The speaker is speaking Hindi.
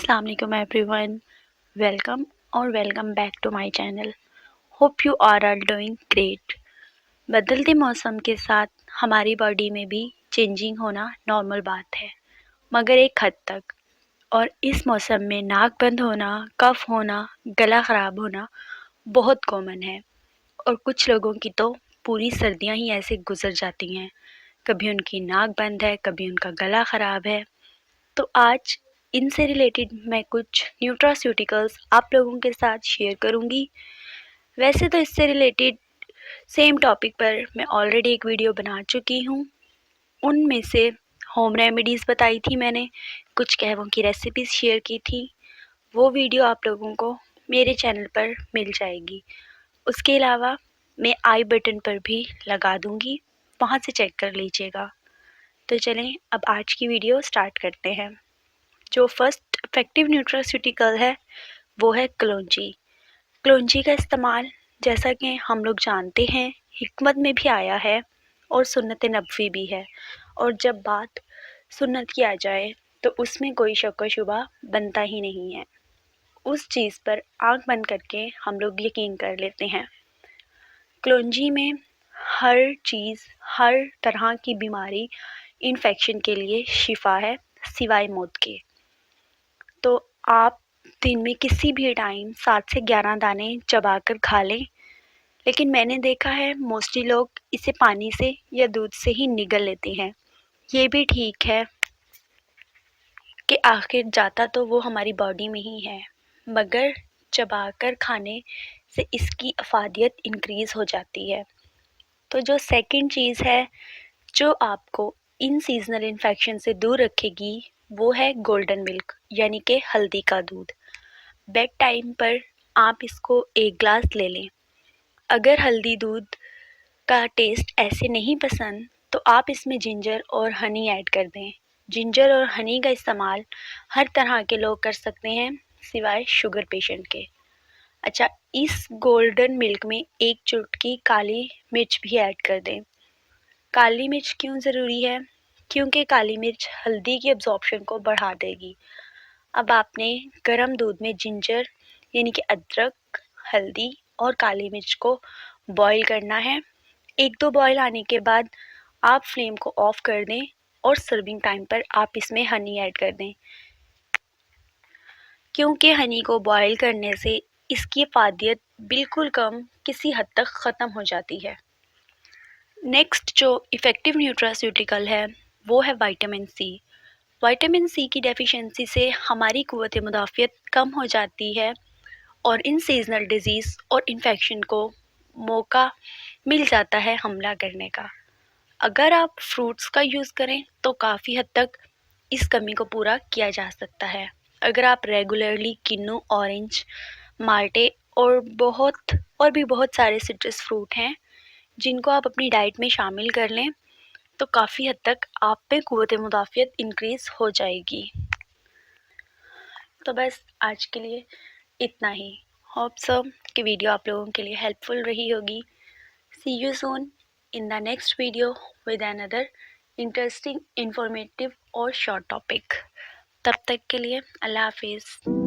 अस्सलाम वालेकुम everyone, welcome back to my channel. Hope you are all doing great. बदलते मौसम के साथ हमारी बॉडी में भी चेंजिंग होना नॉर्मल बात है, मगर एक हद तक। और इस मौसम में नाक बंद होना, कफ होना, गला ख़राब होना बहुत कॉमन है। और कुछ लोगों की तो पूरी सर्दियां ही ऐसे गुजर जाती हैं। कभी उनकी नाक बंद है, कभी उनका गला ख़राब है। तो आज इनसे रिलेटेड मैं कुछ न्यूट्रास्यूटिकल्स आप लोगों के साथ शेयर करूंगी। वैसे तो इससे रिलेटेड सेम टॉपिक पर मैं ऑलरेडी एक वीडियो बना चुकी हूँ। उनमें से होम रेमेडीज़ बताई थी मैंने, कुछ कहवों की रेसिपीज़ शेयर की थी। वो वीडियो आप लोगों को मेरे चैनल पर मिल जाएगी। उसके अलावा मैं आई बटन पर भी लगा दूँगी, वहाँ से चेक कर लीजिएगा। तो चलें अब आज की वीडियो स्टार्ट करते हैं। जो फर्स्ट इफेक्टिव न्यूट्रास्यूटिकल है वो है कलौंजी। कलौंजी का इस्तेमाल, जैसा कि हम लोग जानते हैं, हिकमत में भी आया है और सुन्नत नबवी भी है। और जब बात सुन्नत की आ जाए तो उसमें कोई शक व शुबा बनता ही नहीं है। उस चीज़ पर आंख बंद करके हम लोग यकीन कर लेते हैं। कलौंजी में हर चीज़, हर तरह की बीमारी, इन्फेक्शन के लिए शिफा है, सिवाय मौत के। तो आप दिन में किसी भी टाइम 7 से 11 दाने चबाकर खा लें। लेकिन मैंने देखा है मोस्टली लोग इसे पानी से या दूध से ही निगल लेते हैं। ये भी ठीक है कि आखिर जाता तो वो हमारी बॉडी में ही है, मगर चबाकर खाने से इसकी अफादियत इंक्रीज़ हो जाती है। तो जो सेकंड चीज़ है जो आपको इन सीजनल इन्फेक्शन से दूर रखेगी वो है गोल्डन मिल्क, यानी कि हल्दी का दूध। बेड टाइम पर आप इसको 1 ग्लास ले लें। अगर हल्दी दूध का टेस्ट ऐसे नहीं पसंद तो आप इसमें जिंजर और हनी ऐड कर दें। जिंजर और हनी का इस्तेमाल हर तरह के लोग कर सकते हैं, सिवाय शुगर पेशेंट के। अच्छा, इस गोल्डन मिल्क में 1 चुटकी काली मिर्च भी ऐड कर दें। काली मिर्च क्यों ज़रूरी है? क्योंकि काली मिर्च हल्दी की एब्जॉर्प्शन को बढ़ा देगी। अब आपने गर्म दूध में जिंजर यानी कि अदरक, हल्दी और काली मिर्च को बॉईल करना है। 1-2 बॉईल आने के बाद आप फ्लेम को ऑफ कर दें और सर्विंग टाइम पर आप इसमें हनी ऐड कर दें। क्योंकि हनी को बॉईल करने से इसकी अफादियत बिल्कुल कम, किसी हद तक ख़त्म हो जाती है। नेक्स्ट जो इफ़ेक्टिव न्यूट्रास्यूटिकल है वो है विटामिन सी। विटामिन सी की डेफिशिएंसी से हमारी क़ुव्वत मुदाफ़ियत कम हो जाती है और इन सीजनल डिज़ीज़ और इन्फेक्शन को मौका मिल जाता है हमला करने का। अगर आप फ्रूट्स का यूज़ करें तो काफ़ी हद तक इस कमी को पूरा किया जा सकता है। अगर आप रेगुलरली किन्नू, ऑरेंज, माल्टे और भी बहुत सारे सिट्रस फ्रूट हैं जिनको आप अपनी डाइट में शामिल कर लें तो काफ़ी हद तक आप पे क़ुव्वत मुदाफ़ियत इंक्रीज़ हो जाएगी। तो बस आज के लिए इतना ही। होप सो कि वीडियो आप लोगों के लिए हेल्पफुल रही होगी। See you soon in the next video with another interesting, informative और शॉर्ट टॉपिक। तब तक के लिए अल्लाह हाफिज़।